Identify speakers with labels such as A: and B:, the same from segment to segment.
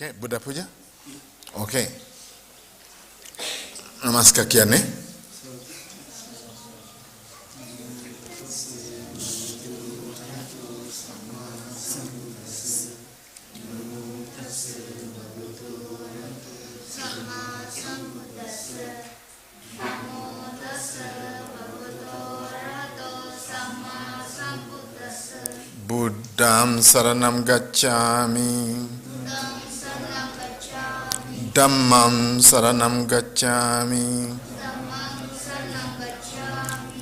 A: Okay, Buddha Puja? Okay. Namaskar කියන්නේ. Buddham saranam gacchami. Dhammam saranam gacchami.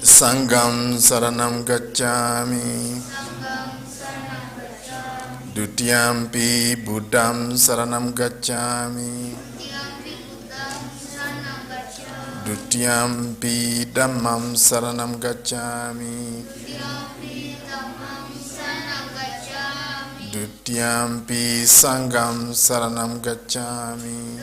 A: Sangham saranam gacchami. Dutiyampi Buddham saranam gacchami. Dutiyampi Dhammam saranam gacchami. Dutiyampi Sangham saranam gacchami.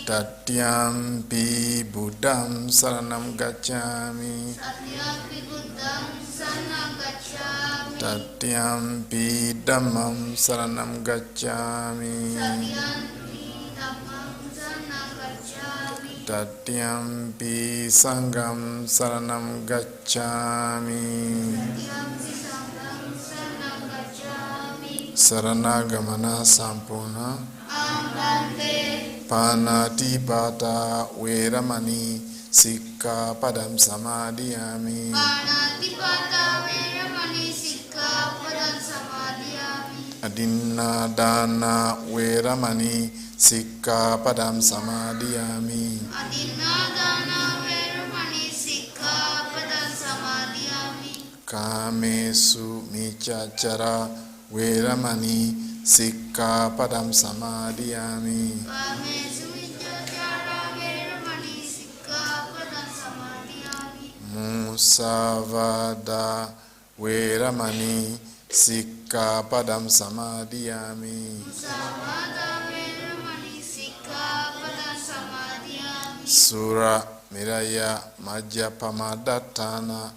A: Tatyampi Buddham saranam gacchami. Tatyampi Dhammam saranam gacchami. Tatyampi Sangham saranam gacchami. Saranagamana sampurna. Panatipata veramani sikka padam samadhiyami. Adinadana veramani sikka padam samadhiyami. Kamesu michachara veramani sikka padam samadhiyami. Musavada veramani sikka padam samadhiyami. Sura miraya majapamadatana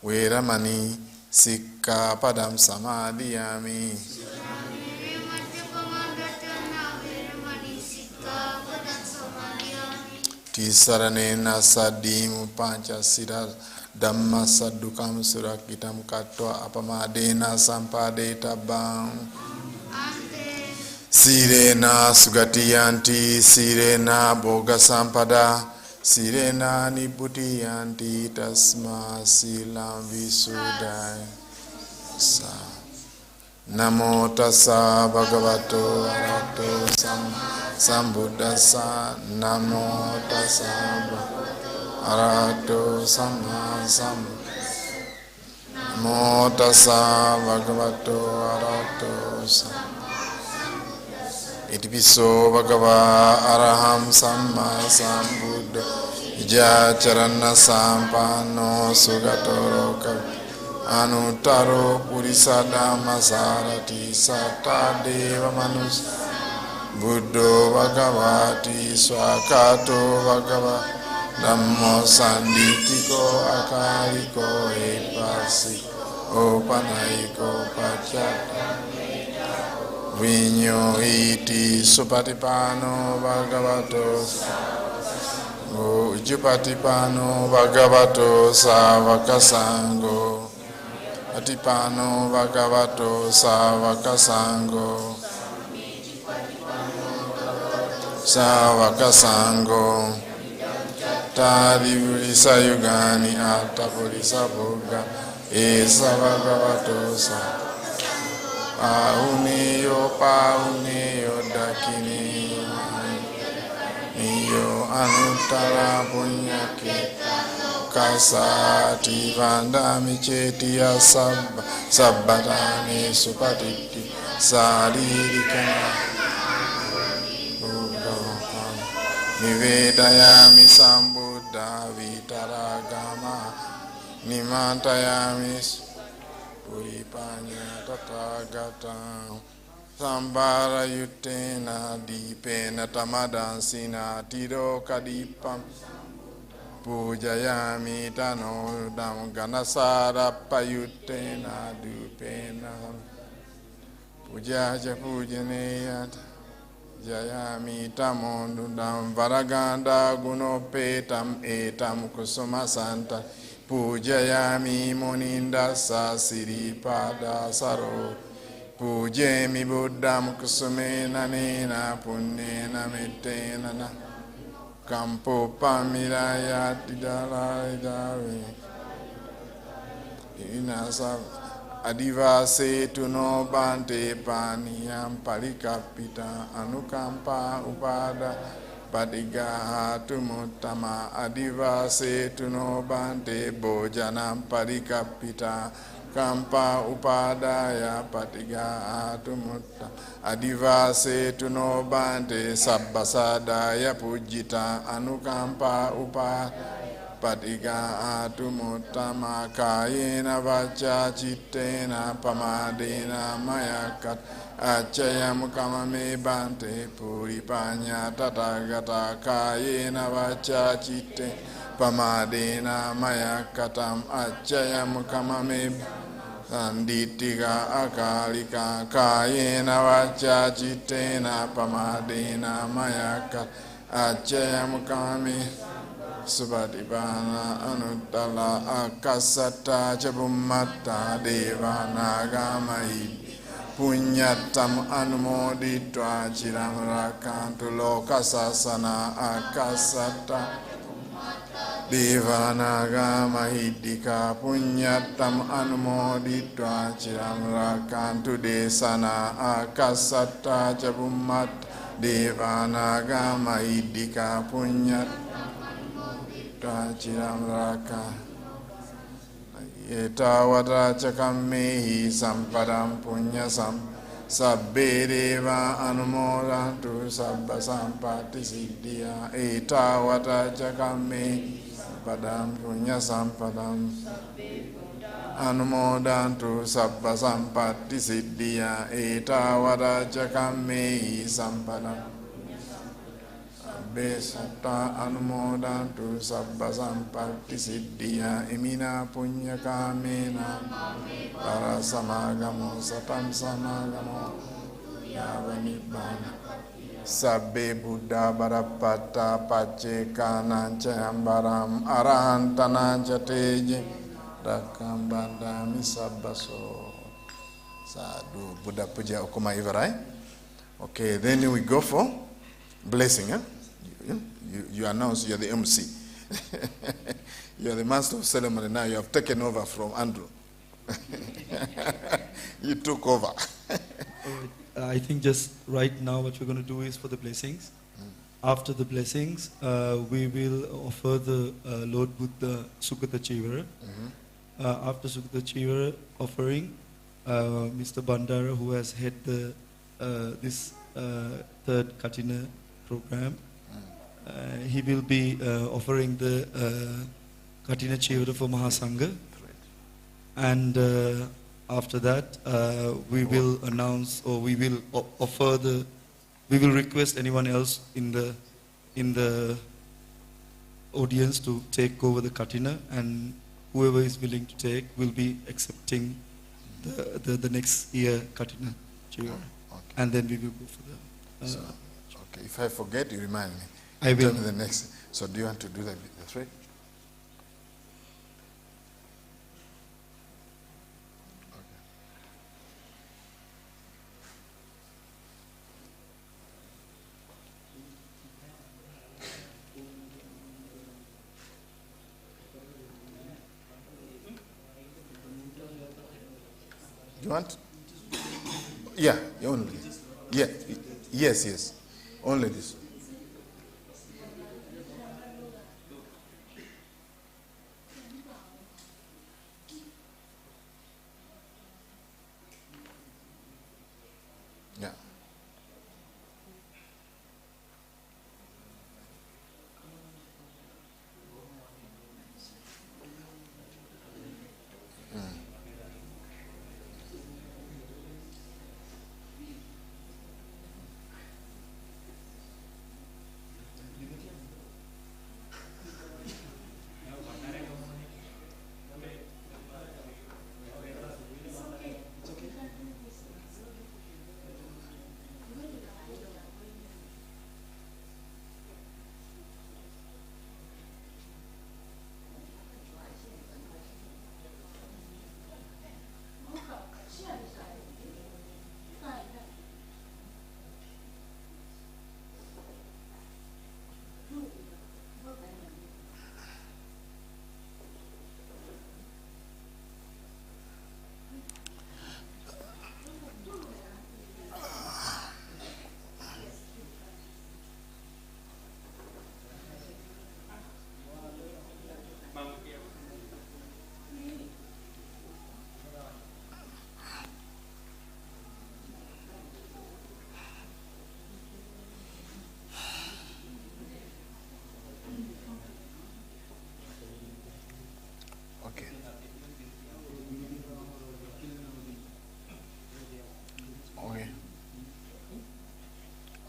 A: veramani sikka padam samadhiyami. Tisaranena sadimu panca sira dhamma sadukam surakitam katwa apamadena sampadeta bang. Sirena sugatiyanti sirena boga sampada sirena nibutiyanti tasma silam visudai sa. Namo tassa bhagavato arahato sambuddhassa. Namo tassa arahato sambuddhassa. Namo tassa bhagavato arahato Itipiso bhagava araham samma sambuddha ija charana sampano sugatoro anutaro purisadama sarati sata deva manus buddho bhagavati swakato bhagava dhammo sanditiko akariko epasi opanaiko pacata vinyo iti supatipano bhagavato ujupatipano bhagavato savakasango atipano bhagavato savakasango savakasango tadivurisa yugani atapurisa bhoga esa bhagavato sa Pauneyo dakini Niyo anuttara punyaketa Kasati vandami cetiya sabbatani supatiti saririkana Nivedayami sambuddha vitaragama Nimantayami Puripanya tathagata Sambara yutena dipena tamadansina tiro kadipam Pujayami tano dam ganasara payutena dupena Pujaja pujaneyat. Jayami tamondundam varaganda gunopetam etam kusuma santa. Pujayami munindasa siripada saro. Pujemi buddham kusumena nena punnena mettena na. Kampo pamirayati dalaridave. Inasa adivase tuno bante paniyam palikapita anukampa upada patiga tumutama adivase tuno bante bojanam palikapita kampa upadaya patiga tumutta adivase tuno bante sabbasadaya pujita anukampa upada patiga atumutama kayena vacha chittena pamadena mayakat acayam kamame bante puripanya tatagata kayena vacha chitte pamadena mayakatam acayam kamame sanditiga akalika kayena vacha chittena pamadena mayakat acayam kamame Subadibana Anuttala Akasata Jabumata Devana Gamai Punyatam Anumoditwa Chiram Rakantu Lokasasana Akasata Devana Gamahidika Punyatam Anumoditwa Chiram Rakantu Desana Akasata Jabumata Devana Gamahidika Punyatam Chiram Raka Yetavata Chakamehi Sampadam Punya Sam Sabbe Deva Anumodantu Sabba Sampati Siddhya Etavata Chakamehi Sampadam Punya Sampadam Anumodantu Sabba Sampati Siddhya Etavata Chakamehi Sampadam Besata anumodantu sabba sampatti siddhya imina punya kamena para samagamo satam samagamo yavanibbana sabbe buddha barapata pacekana cayambaram arahantana jateje rakam bandami sabbaso sadhu Buddha puja okuma ivarai. Okay, then we go for blessing, huh? You announce you're the MC. You're the master of ceremony now. You have taken over from Andrew. You took over.
B: I think just right now what we're going to do is for the blessings. After the blessings, we will offer the Lord Buddha Sukata Chivara. After Sukata Chivara offering, Mr. Bandara, who has head the this third Katina program, he will be offering the Katina Chivara for Mahasangha. And after that, we will announce, or we will offer the, we will request anyone else in the audience to take over the Katina, and whoever is willing to take will be accepting the next year Katina Chivara. Okay. And then we will go for the...
A: okay, if I forget, you remind me.
B: I will.
A: Tell me the next. So do you want to do that? That's right. You want? Yeah, only. Yeah, yes. Only this. Yeah.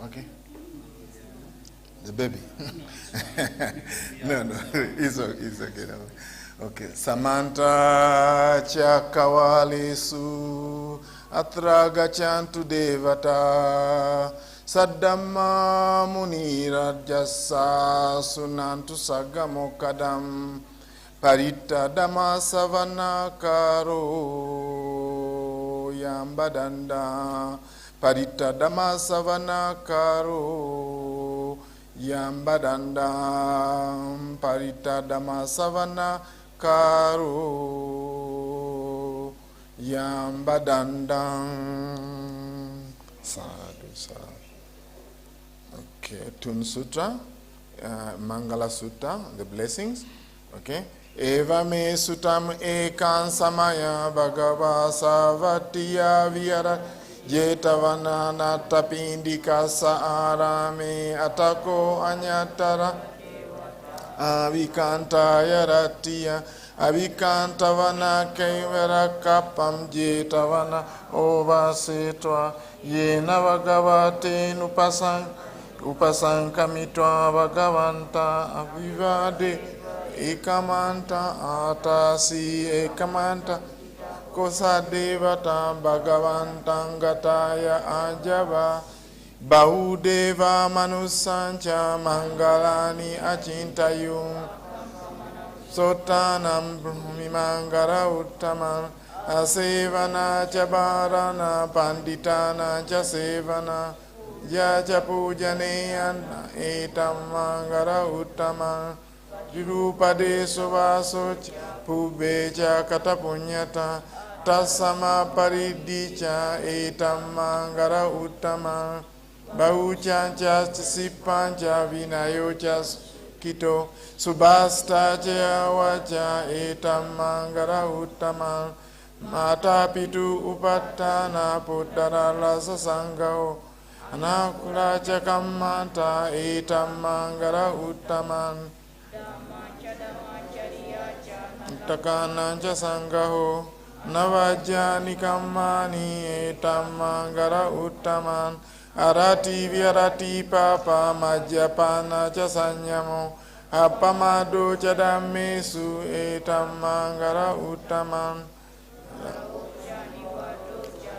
A: Okay? The baby. No, it's okay. No. Okay. Samanta Chakawalisu Atra Gachantu Devata Saddhamma Munirajasa Sunantu Sagamokadam Parita Dhamma Savanakaro Yambadanda Parita Dhamma Savanakaro Yambadanda Parita Dhamma Savanakaro Yambadanda. Sadhu, sadhu. Okay, Tun Sutra, Mangala Sutta, the blessings. Okay. Eva me sutam ekan samaya bhagava savatiya vihara jetavana natapindika saarame atako anyatara avikantaya ratiya avikantavana kaivara kapam jetavana ovasetva yena bhagavate upasankamitva bhagavanta avivade Ekamanta atasi ekamanta kosa devata bhagavantam gataya ajava bahudeva manusancha mangalani achintayum sotanam brahmimangara uttamam asevana cha bharana panditana cha sevana yacha pujaneyana etam mangara uttamam Jirupade Suvasoch Pubeja Katapunyata Tasama Paridicha Etam Mangara Uttama Bauchancha Sipancha Vinayocha Kito Subasta Wacha Etam Mangara Uttama Mata Pitu Upatana Puttara Lasa Sangao Anakula Chakamanta Etam Mangara Uttaman Takanancha sangaho navajani kammani etam mangara uttaman arati vyarati papa majapana cha sanyamo apamado cha dhammesu etam mangara uttaman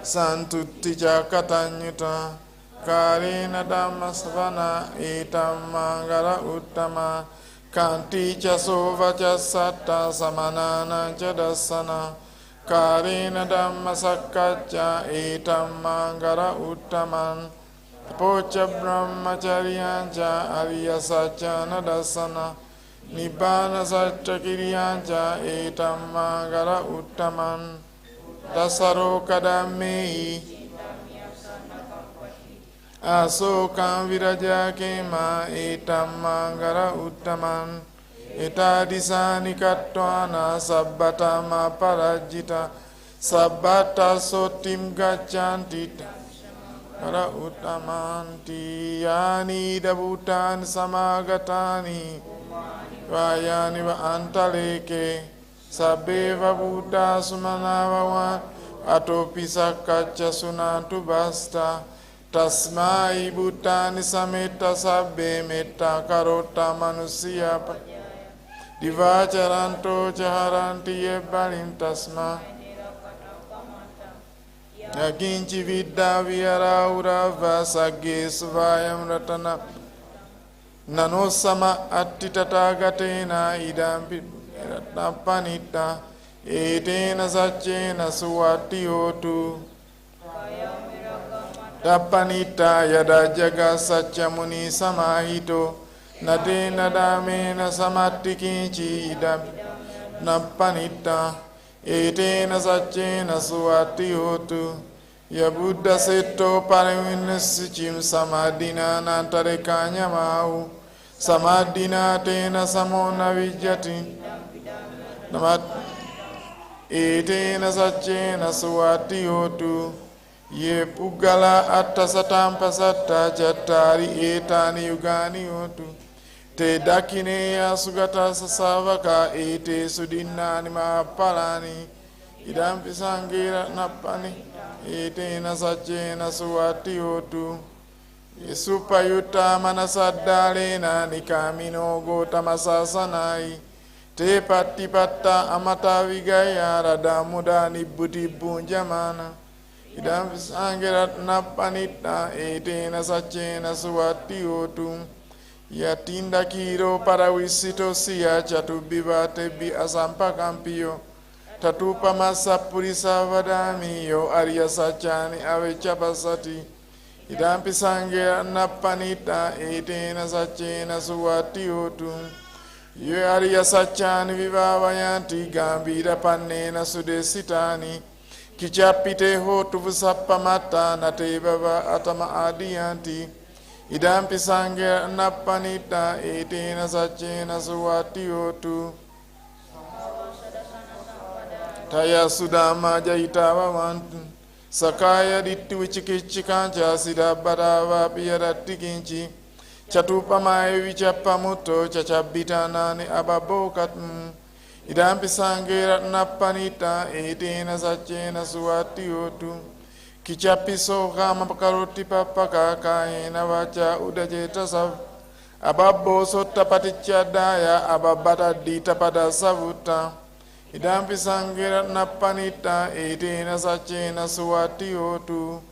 A: santutti cha katanyuta karena dhamma savana etam mangara uttaman Kanti cha sova cha satta samanana cha dasana karena dhamma sakkacha etam mangara uttaman pocha brahmacharyancha arya sachana dasana nibbana sacha kiryancha etam mangara uttaman dasaro kadammehi Asokam viraja kema etam mangara uttaman etadisani kattwana sabbatama parajita sabbata sotim gachanti mara uttamanti yani dabutan samagatani vayani va antaleke sabbeva buddha sumanavawan atopi sakkacha sunantu basta Tasmai bhutani sameta sabbe metta karota manusia divacharanto chaharanti yebbalim tasma yakinchi vidya vihara urava sagge suvayam ratana nanosama attitagatena idampi ratnapanita etena sachena suwati hotu Tappanita yada jaga sacha muni samahito nadena damena samatti kinchi idam nappanita etena sachena suwati hotu ya buddha setto parivinnasichim samadina nantare kanyamau samadina tena samona vijjati namat etena sachena suwati hotu Ye pugala attasatampa satta chattari etani yugani hotu te dakine asugata sasavaka ete sudinnani mappalani idampi sangira nappani ete na sacce na suwati hotu Supayutta manasaddalena nikamino gotamasasanai. Te patipatta amata vigaya radamuda nibbuti bunjamana. Idam sangerat napanita etena sachena suwati otum. Yatinda kiro parawisito siya chatubivate bi asampa kampio. Tatupa masa purisa vadami yo arya sachani avechapasati. Idam pisangerat napanita etena sachena suwati otum. Yo arya sachani vivavayanti gambira pannena sudesitani. Kichapite hotu vusappamata natevava atama adiyanti. Idam pisange napanita etena sachena suwati otu. Taya sudama jaitava vantu. Sakaya dittu vichikichikancha siddhabharava piyarattikinchi. Chatupamae vichappamuto chachabitanani ababokatum. Idam pisange napanita etena sachena suwati otu. Kichapiso kama pakaroti papaka kaina vacha udajeta sav. Ababbo sotta patichadaya ababata dita pada savuta. Idam pisange napanita etena sachena suwati otu.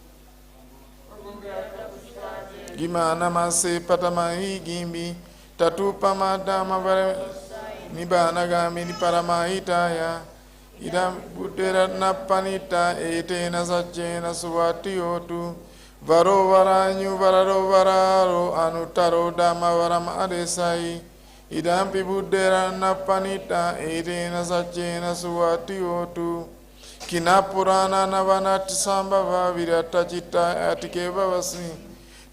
A: Gimana mase patamahi gimbi tatupa madama vare nibana gami ni paramahitaya. Idam buddhera napanita etena sachena suwati otu. Varo varanyu vararo vararo anutaro dama varam adesai. Idam pi buddhera napanita etena sachena suwati otu. Kina purana navanati sambhava virata citta atikeva vasi.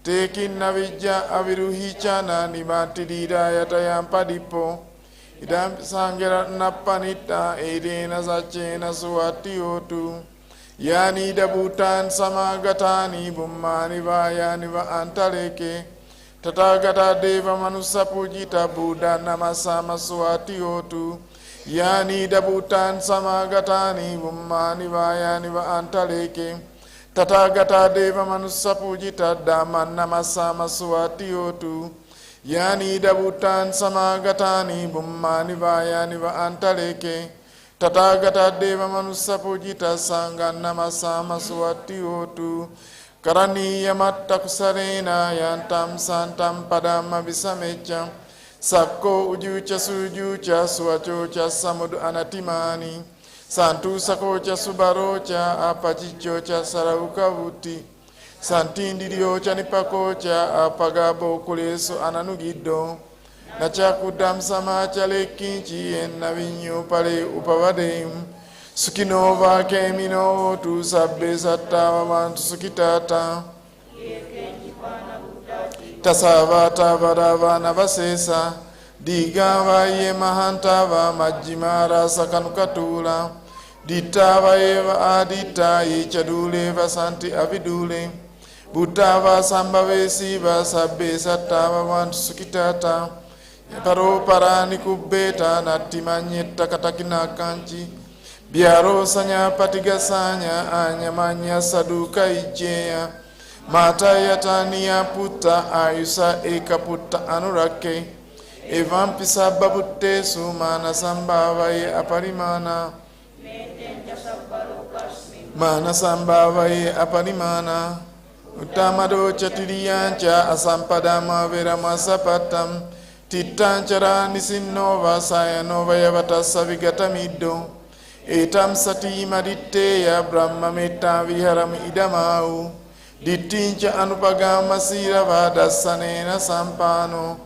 A: Tekin navijja aviruhichana nimanti didayata yampadipo. Idam sangera napanita etena sachena suwati otu. Yani dabutan samagatani bummani vayani va antaleke. Tatagata deva manusa pujita buddha namasama suwati otu. Yani dabutan samagatani bummani vayani va antaleke. Tatagata deva manusa pujita dhamman namasama suwati otu. Yani dabutan samagatani bummani vayani va antaleke. Tatagata deva manusa pujita sangan namasama suwati otu. Karaniya matta kusarena yantam santam padama visamecha. Sakko ujucha sujucha suwachocha samudu anatimani. Santu sakocha subarocha apachichocha sarauka vuti. Santindiriocha nipakocha apagabo kuleso ananugido. Nachakudam samacha lekinchi enna vinyo pale upavadem. Sukinova kemino tu sabbe sattava vantu sukitata. Tasavata vadava navasesa. Digava ye mahantava majjimara sakanukatula. Ditava eva adita ye chadule vasanti avidule. Buddhava sambhavesiva sabbe sattava vantu sukitata. Paro parani kubbeta nattimanyetta katakina kanchi. Biaro sanya patiga sanya anyamanya saduka ijeya. Mata yatania putta ayusa eka putta anurake. Evampisa babutte sumana sambhavaye aparimana. Mana sambhavaye aparimana. Uttamado chatiriyancha asampadama verama sapatam. Tittanchara nisinnova sayanova yavatasa vigatamiddo. Etam sati maditteya brahma metta viharam idamau. Dittincha anupagama sirava dassanena sampano.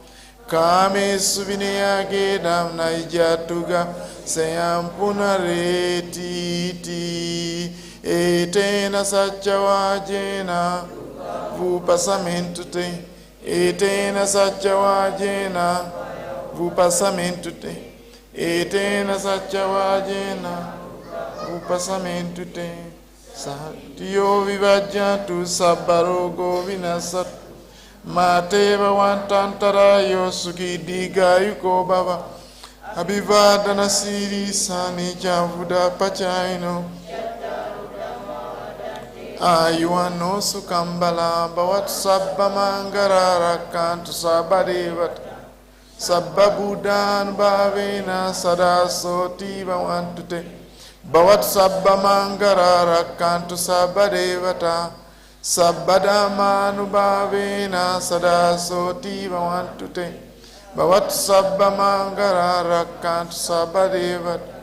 A: Kame suvineya gedam naijatuga sayam punaretiti. Etena sacchavajena vupasamentute. Etena sacchavajena vupasamentute. Etena sacchavajena vupasamentute. Satyo vivajjatu sabbarogo vinasat. Mateva vantantarayo sukhi digayuko bhava. Abhivadana siri sani javuda pachaino. Ayuano Sukambala Bhavat Sabba Mangara Rakantu Sabbadevat Sabba Buddhan Bhavena Sada Soti Bhavantute Bhavat Sabba Mangara Rakantu Sabbadevata Sabbadhamanu Bhavena Sada Soti Bhavantute Bhavat Sabba Mangara Rakantu Sabbadevata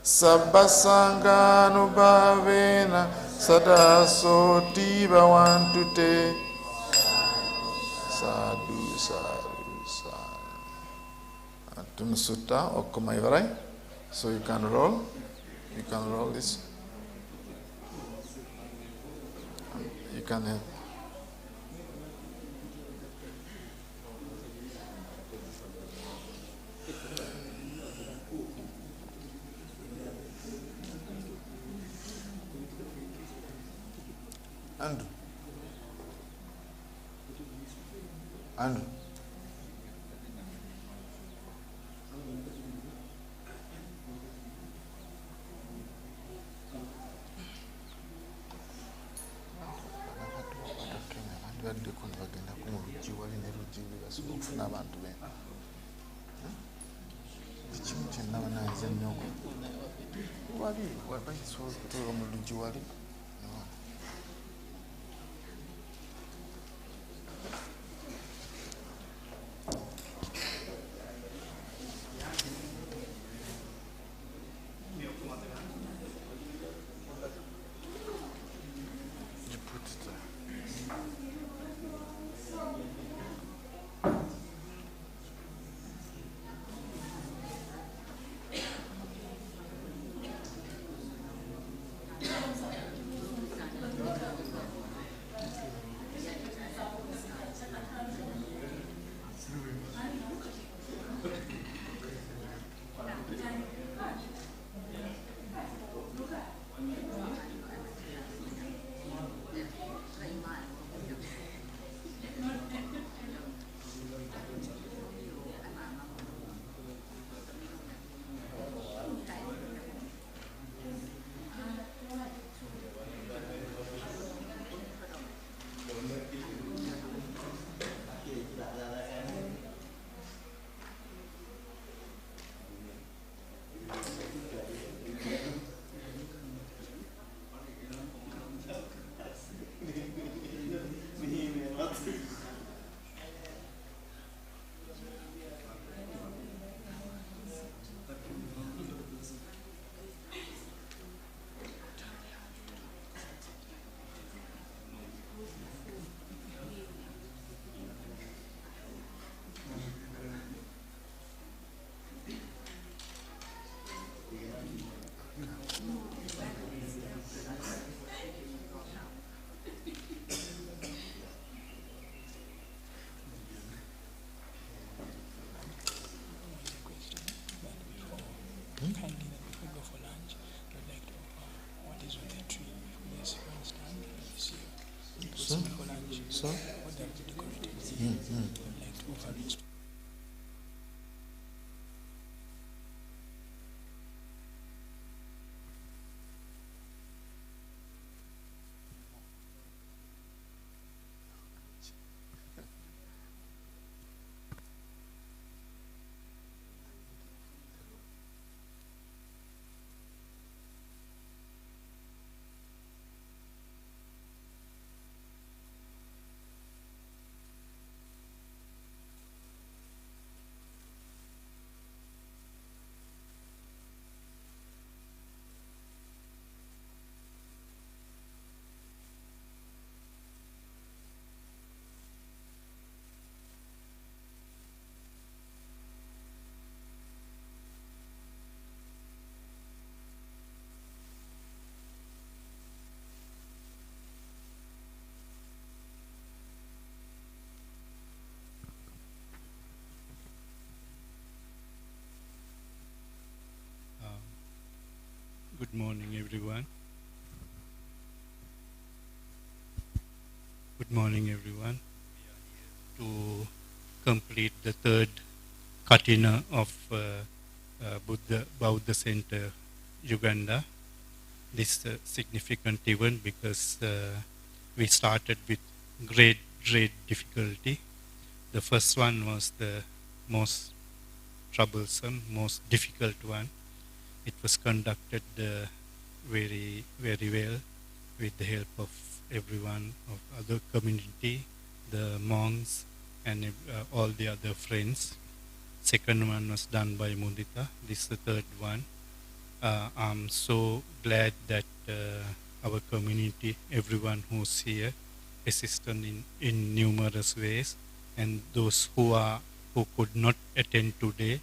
A: Sabba Sangha Bhavena Sada Soti Bhavantute. Sadhu, sadhu, sadhu. Tum Sutta, Okkumai Varai. So you can roll. You can roll this. You can. Andrew. Andrew.
C: Kindly, that before we go for lunch, I would like to offer what is on the tree. Yes, you understand? This year.
A: So?
C: For lunch.
A: So?
C: What that is decorated. I would like to offer it.
D: Good morning, everyone. Good morning, everyone. We are here to complete the third Katina of Buddha Center, Uganda. this significant event because we started with great difficulty. The first one was the most troublesome, most difficult one. It was conducted very well with the help of everyone of other community, the monks, and all the other friends. Second one was done by Mudita. This is the third one. I'm so glad that our community, everyone who's here, assisted in numerous ways, and those who could not attend today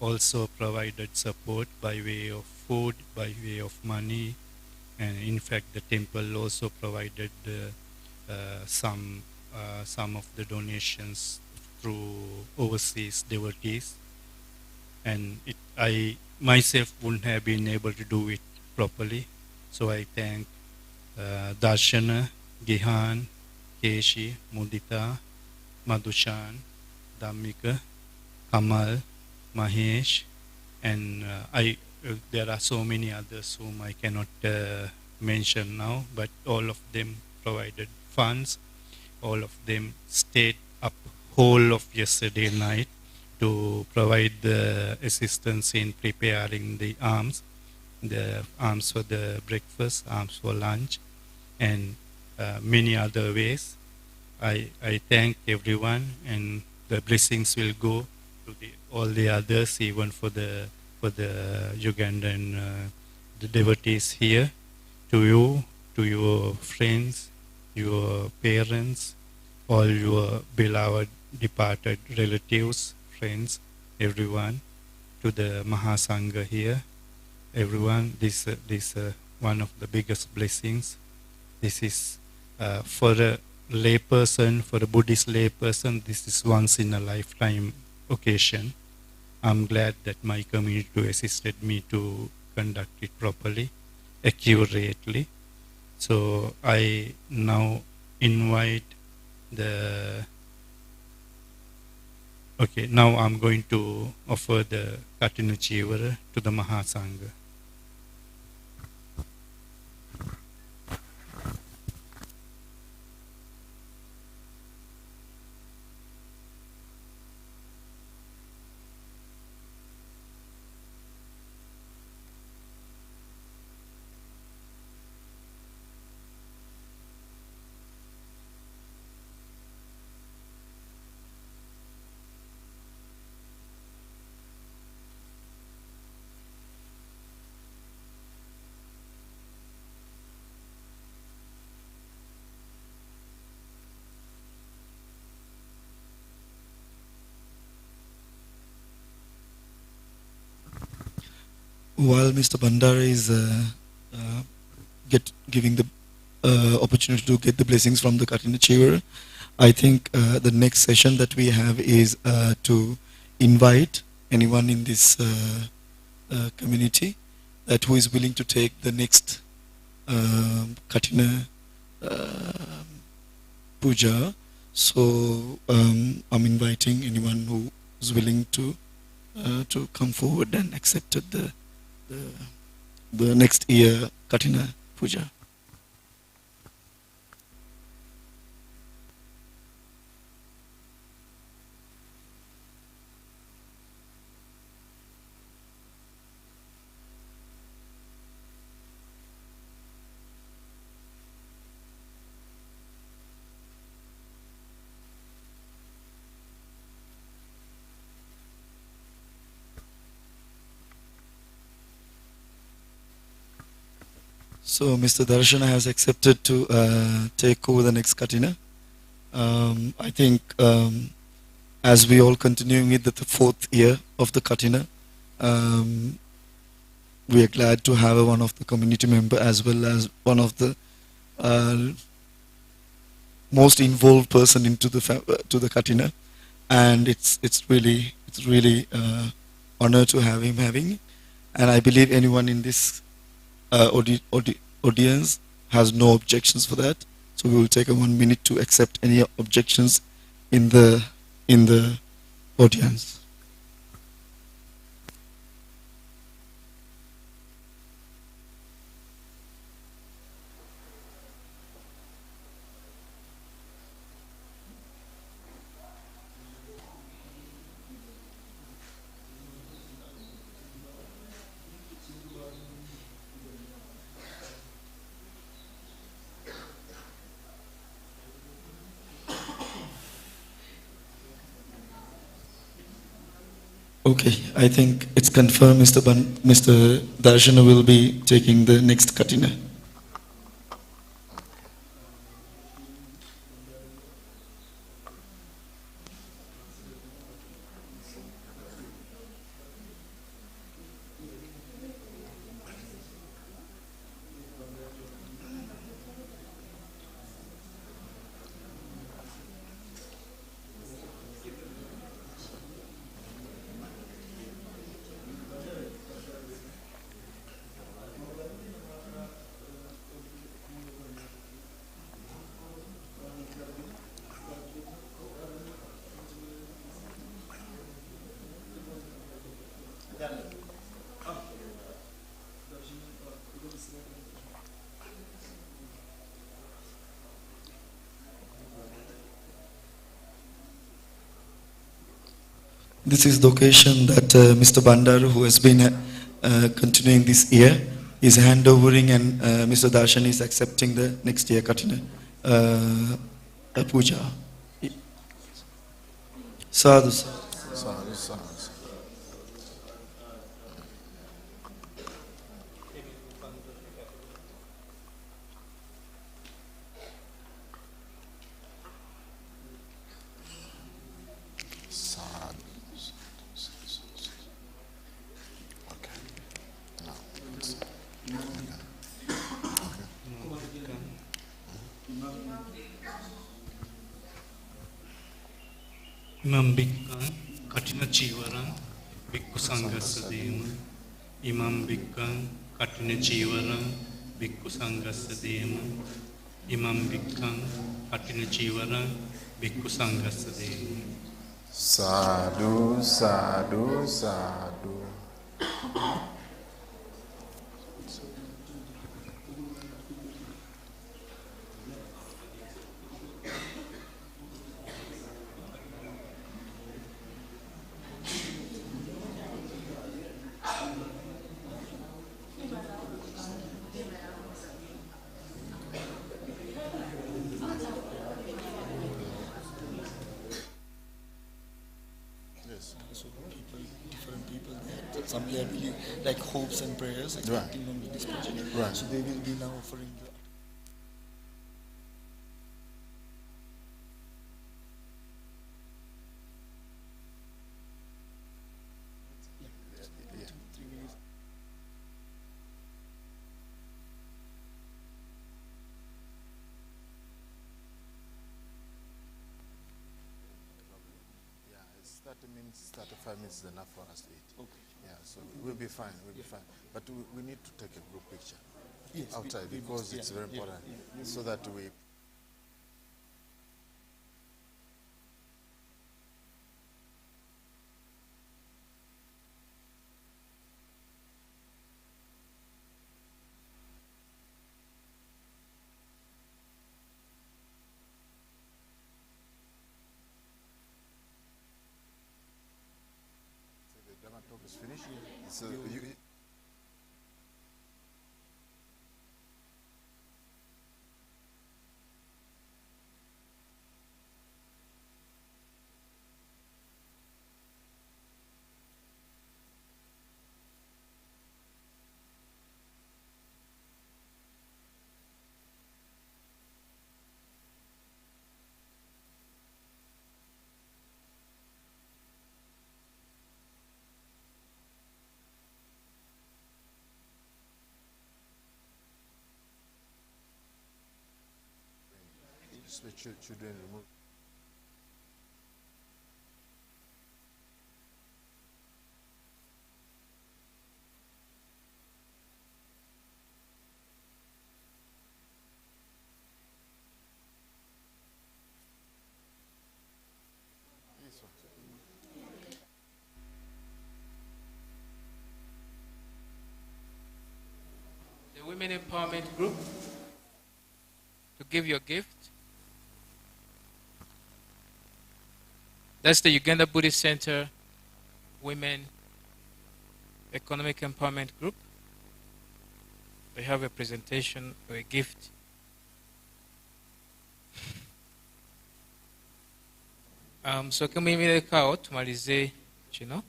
D: also provided support by way of food, by way of money, and in fact the temple also provided some of the donations through overseas devotees, and I myself wouldn't have been able to do it properly. So I thank Darshana, Gihan, Keshi, Mudita, Madhushan, Dhammika, Kamal, Mahesh, and there are so many others whom I cannot mention now, but all of them provided funds. All of them stayed up whole of yesterday night to provide the assistance in preparing the arms for the breakfast, arms for lunch, and many other ways. I thank everyone, and the blessings will go to all the others, even for the Ugandan the devotees here, to you, to your friends, your parents, all your beloved departed relatives, friends, everyone, to the Mahasangha here, everyone. This one of the biggest blessings. This is for a layperson, for a Buddhist layperson, this is once in a lifetime occasion. I'm glad that my community assisted me to conduct it properly, accurately. So I now invite now I'm going to offer the Katina Chivara to the Mahasangha.
B: While Mr. Bandara is giving the opportunity to get the blessings from the Katina Chewer, I think the next session that we have is to invite anyone in this community that who is willing to take the next Katina puja. So I'm inviting anyone who is willing to come forward and accept the next year Katina puja. So Mr. Darshana has accepted to take over the next Katina. I think as we all continuing with the fourth year of the Katina, we are glad to have one of the community member as well as one of the most involved person into to the Katina, and it's really honor to have him having, and I believe anyone in this audience has no objections for that. So we will take 1 minute to accept any objections in the audience. Okay, I think it's confirmed Mr. Darshana will be taking the next Katina. This is the occasion that Mr. Bandaru, who has been continuing this year, is handovering, and Mr. Darshan is accepting the next year Katina puja. Sadhu.
A: Sadhu, sadhu.
D: Imam Bikkan, Katina Chivaram, Bhikkhu Sanghassa Dema. Imam Bikkan, Katina Chivaram, Bhikkhu Sanghassa Dema. Imam Bikkan, Katina Chivaram, Bhikkhu Sanghassa Dema.
A: Sadhu, sadhu, sadhu.
B: So different people, some they are really like hopes and prayers expecting on this project.
A: Right.
B: So they will be now offering the.
A: Yeah, it's 30 minutes, 35 minutes is enough for us to eat.
B: Okay.
A: Yeah, so we'll be fine, we'll be fine. But we need to take a group picture
B: Yes,
A: outside
B: we
A: because
B: must,
A: it's
B: yeah,
A: very
B: yeah,
A: important.
B: yeah.
A: So that we. So the Dhamma talk is finished. So you. Children remove. This one.
C: The Women Empowerment Group, to give your gift. That's the Uganda Buddhist Center Women Economic Empowerment Group. We have a presentation or a gift. So can we make out tumalize kino?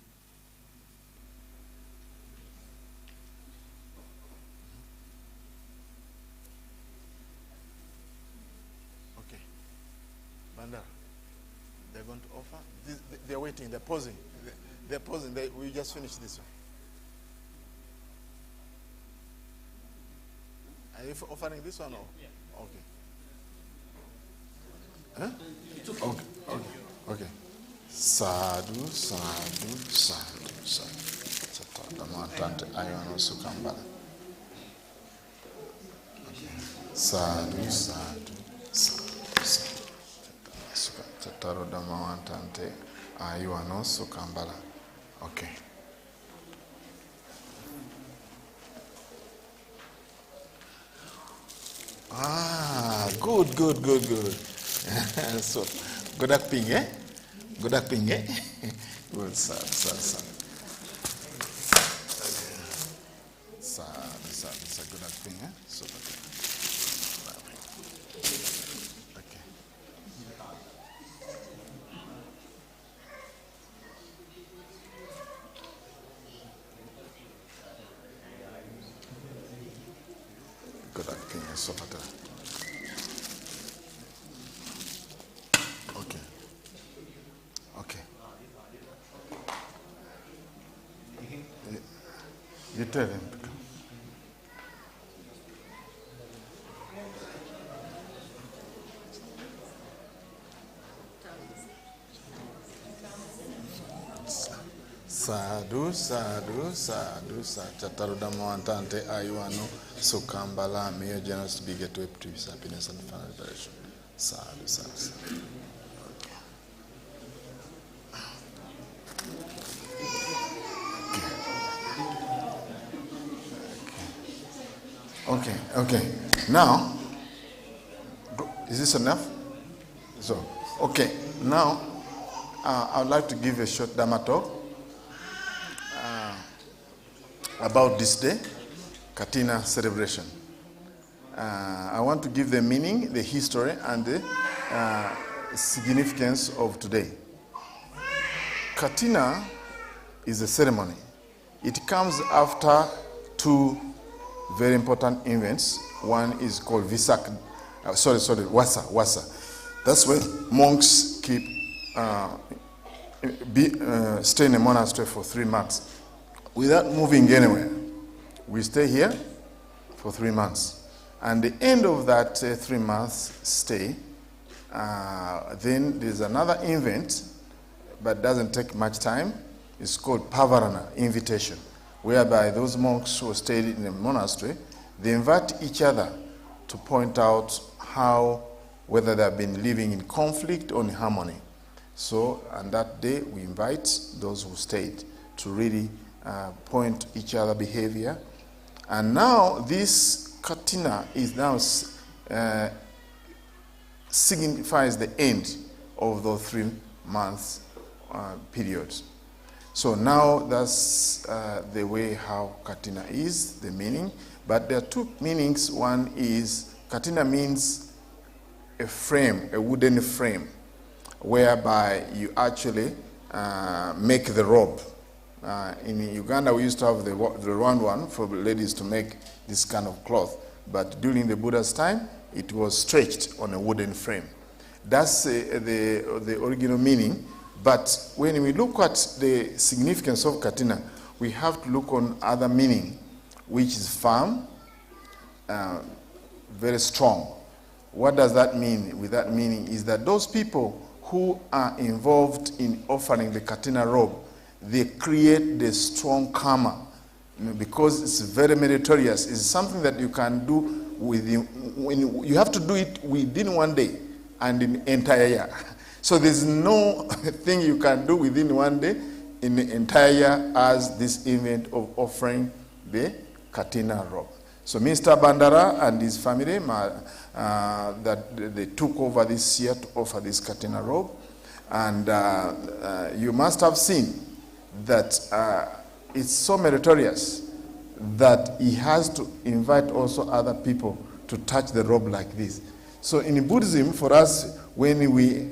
A: They're waiting. They're pausing. They're pausing. We just finished this one. Are you offering this one? Or? Yeah. Okay. Huh? Okay. Sadhu, sadhu, sadhu, sadhu. Damantante ayano sukambala. Sadhu, sadhu, sadhu, sadhu. Chataro damantante ayano sukambala. Okay. Good. So, godak ping, eh? Godak ping, eh? Good, sad. Sad, godak ping, eh? So, okay. Godak ping, eh? So, Okay. You tell him to come. Sadhu, Chatarudamawantante Ayuano, Sukambala, may your generous be get to peace, happiness, and final liberation. Sadhu. Okay. Now, is this enough? So, okay. Now, I would like to give a short Dhamma talk about this day, Katina celebration. I want to give the meaning, the history, and the significance of today. Katina is a ceremony. It comes after two very important events. One is called Wasa. That's when monks keep stay in a monastery for 3 months without moving anywhere. We stay here for 3 months. And the end of that 3 months stay, then there's another event, but doesn't take much time. It's called Pavarana, invitation, whereby those monks who stayed in a monastery, they invite each other to point out whether they have been living in conflict or in harmony. So on that day, we invite those who stayed to really point each other behavior. And now this Katina is now signifies the end of those 3 months periods. So now that's the way how Katina is, the meaning. But there are two meanings. One is, Katina means a frame, a wooden frame, whereby you actually make the robe. In Uganda, we used to have the round one for ladies to make this kind of cloth. But during the Buddha's time, it was stretched on a wooden frame. That's the original meaning. But when we look at the significance of Katina, we have to look on other meaning, which is firm, very strong. What does that mean? With that meaning is that those people who are involved in offering the Katina robe, they create the strong karma, because it's very meritorious. It's something that you can do when you have to do it within 1 day and in the entire year. So there's no thing you can do within 1 day in the entire year as this event of offering the Katina robe. So Mr. Bandara and his family, that they took over this year to offer this Katina robe. And you must have seen that it's so meritorious that he has to invite also other people to touch the robe like this. So in Buddhism, for us, when we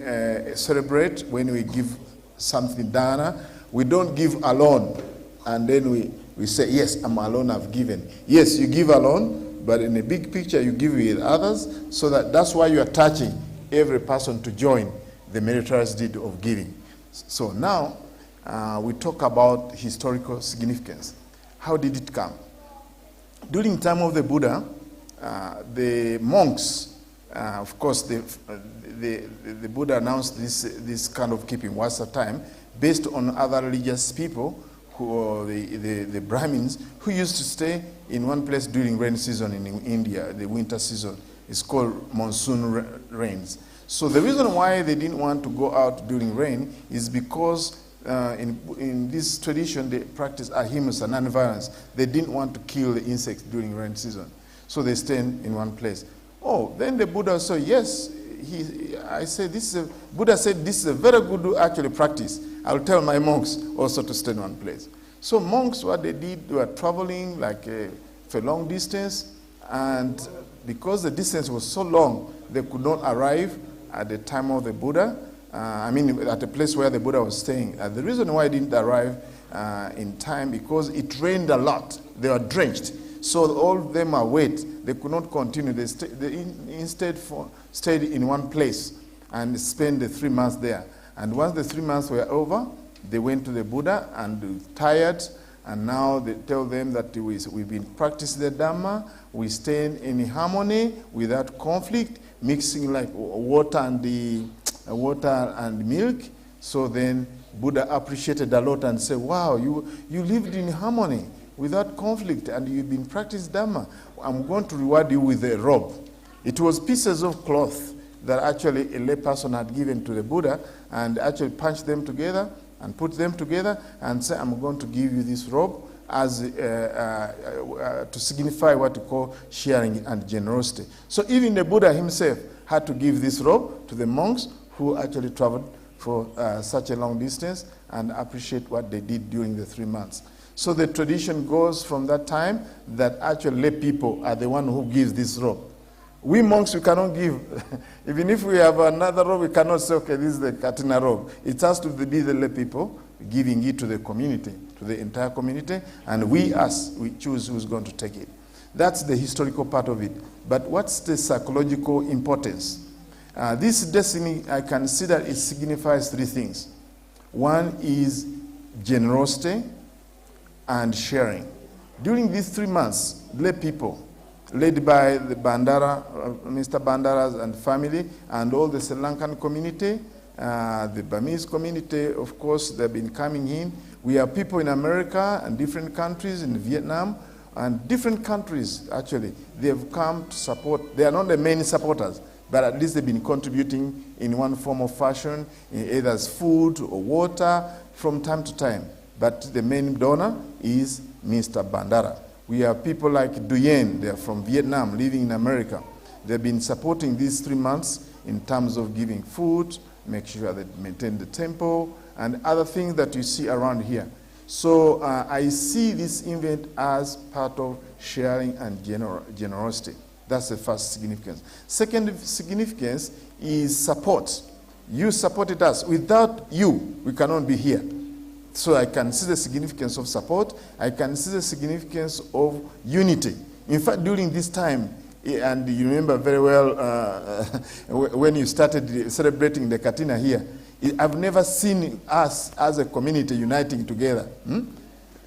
A: celebrate, when we give something dana, we don't give alone and then we say, yes, I'm alone, I've given. Yes, you give alone, but in a big picture, you give with others, so that's why you are touching every person to join the meritorious deed of giving. So now we talk about historical significance. How did it come? During the time of the Buddha, the monks, of course, the Buddha announced this kind of keeping once a time based on other religious people, who the Brahmins, who used to stay in one place during rain season in India, the winter season. It's called monsoon rains. So the reason why they didn't want to go out during rain is because in this tradition they practice ahimsa, non-violence. They didn't want to kill the insects during rain season. So they stay in one place. Oh, then the Buddha said, yes, Buddha said this is a very good actually practice. I'll tell my monks also to stay in one place. So monks, what they did, they were traveling like for a long distance, and because the distance was so long, they could not arrive at the time of the Buddha. At the place where the Buddha was staying. The reason why it didn't arrive in time, because it rained a lot. They were drenched. So all of them are wet. They could not continue. They instead stayed in one place and spent the 3 months there. And once the 3 months were over, they went to the Buddha and tired. And now they tell them that we've been practicing the Dhamma. We stay in harmony without conflict, mixing like water and milk. So then Buddha appreciated a lot and said, wow, you lived in harmony without conflict and you've been practicing Dhamma. I'm going to reward you with a robe. It was pieces of cloth that actually a lay person had given to the Buddha, and actually punched them together and put them together and say, I'm going to give you this robe as to signify what we call sharing and generosity. So even the Buddha himself had to give this robe to the monks who actually traveled for such a long distance and appreciate what they did during the 3 months. So the tradition goes from that time that actually lay people are the one who gives this robe. We monks, we cannot give. Even if we have another robe, we cannot say, okay, this is the Katina robe. It has to be the lay people giving it to the community, to the entire community, and we choose who's going to take it. That's the historical part of it. But what's the psychological importance? This destiny, I consider it signifies 3 things. One is generosity and sharing. During these 3 months, lay people, led by the Bandara, Mr. Bandaras and family, and all the Sri Lankan community, the Burmese community, of course, they've been coming in. We have people in America and different countries, in Vietnam, and different countries, actually. They've come to support. They are not the main supporters, but at least they've been contributing in one form or fashion, either as food or water, from time to time. But the main donor is Mr. Bandara. We have people like Duyen, they're from Vietnam, living in America. They've been supporting these 3 months in terms of giving food, make sure they maintain the temple, and other things that you see around here. So I see this event as part of sharing and generosity. That's the first significance. Second significance is support. You supported us. Without you, we cannot be here. So I can see the significance of support. I can see the significance of unity. In fact, during this time, and you remember very well when you started celebrating the Katina here, I've never seen us as a community uniting together.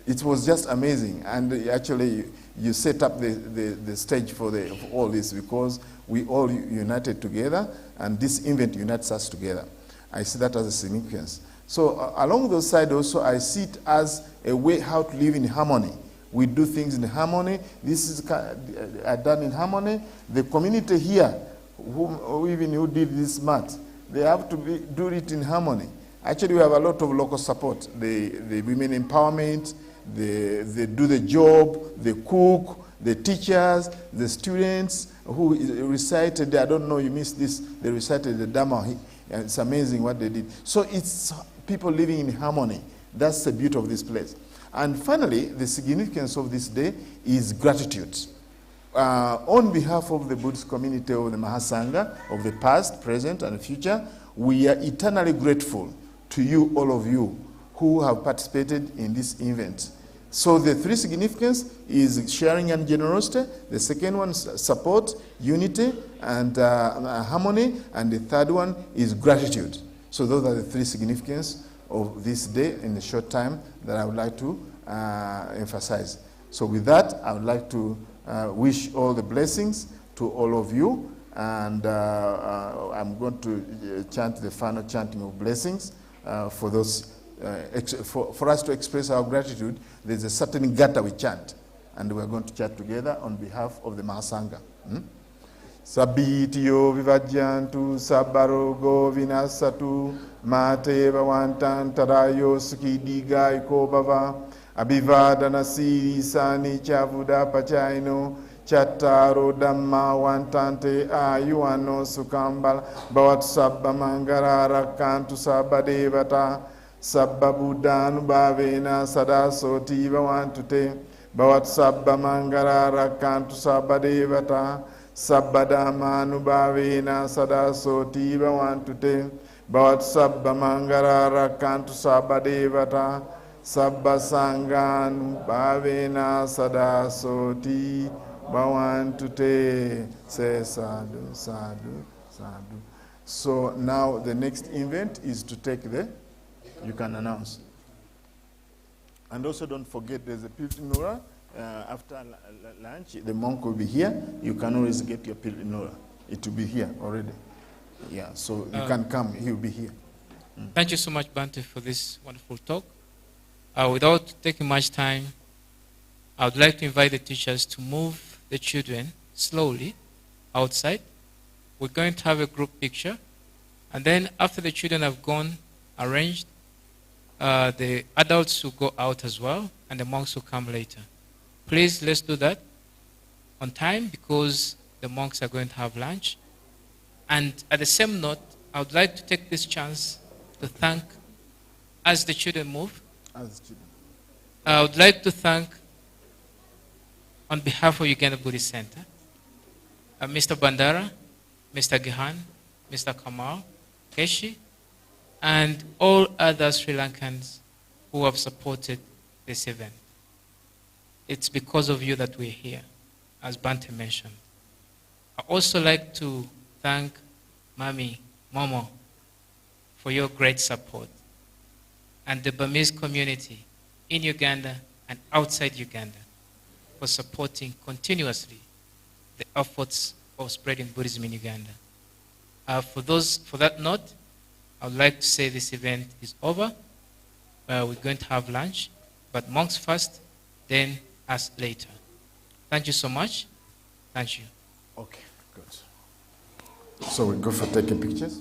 A: It was just amazing. And actually, you set up the stage for all this because we all united together, and this event unites us together. I see that as a significance. So along those sides also, I see it as a way how to live in harmony. We do things in harmony. This is done in harmony. The community here, who did this mat, they have to do it in harmony. Actually, we have a lot of local support. The women empowerment, they do the job, they cook, the teachers, the students who recited, I don't know, you missed this, they recited the Dhamma. It's amazing what they did. So it's people living in harmony. That's the beauty of this place. And finally, the significance of this day is gratitude. On behalf of the Buddhist community of the Mahasangha, of the past, present, and future, we are eternally grateful to you, all of you, who have participated in this event. So the 3 significance is sharing and generosity. The second one is support, unity, and harmony. And the third one is gratitude. So those are the 3 significance of this day in a short time that I would like to emphasize. So with that, I would like to wish all the blessings to all of you, and I'm going to chant the final chanting of blessings for those. For us to express our gratitude, there's a certain gata we chant, and we're going to chant together on behalf of the Mahasangha. Sabitiyo vivajyantu sabarogo vinasatu mate vawantan tarayo sukidiga ikobava abhivadana siri sani chavuda pachaino chattaro dhamma wantante ayuano sukambala bhavat sabba mangara rakantu sabba devata sabba buddhanu bhavena sada soti bhavantute bhavat sabba mangara rakantu sabba devata sabba dhammanu bhavena sada soti bhavantute bhavat sabba mangara rakantu sabba devata sabba sanganu bhavena sada soti bhavantute. Say sadhu, sadhu, sadhu. So now the next event is to take you can announce. And also don't forget there's a piltinura. After lunch, the monk will be here. You can always get your piltinura. It will be here already. Yeah, so you can come. He will be here.
C: Thank you so much, Bante, for this wonderful talk. Without taking much time, I would like to invite the teachers to move the children slowly outside. We're going to have a group picture. And then after the children have gone, arranged, the adults will go out as well, and the monks will come later. Please, let's do that on time because the monks are going to have lunch. And at the same note, I would like to take this chance to thank, as the children move, I would like to thank, on behalf of Uganda Buddhist Center, Mr. Bandara, Mr. Gihan, Mr. Kamal, Keshi, and all other Sri Lankans who have supported this event. It's because of you that we're here, as Bante mentioned. I also like to thank Mami, Momo, for your great support, and the Burmese community in Uganda and outside Uganda for supporting continuously the efforts of spreading Buddhism in Uganda. For that note, I would like to say this event is over. We're going to have lunch, but monks first, then us later. Thank you so much. Thank you.
A: Okay, good. So we go for taking pictures.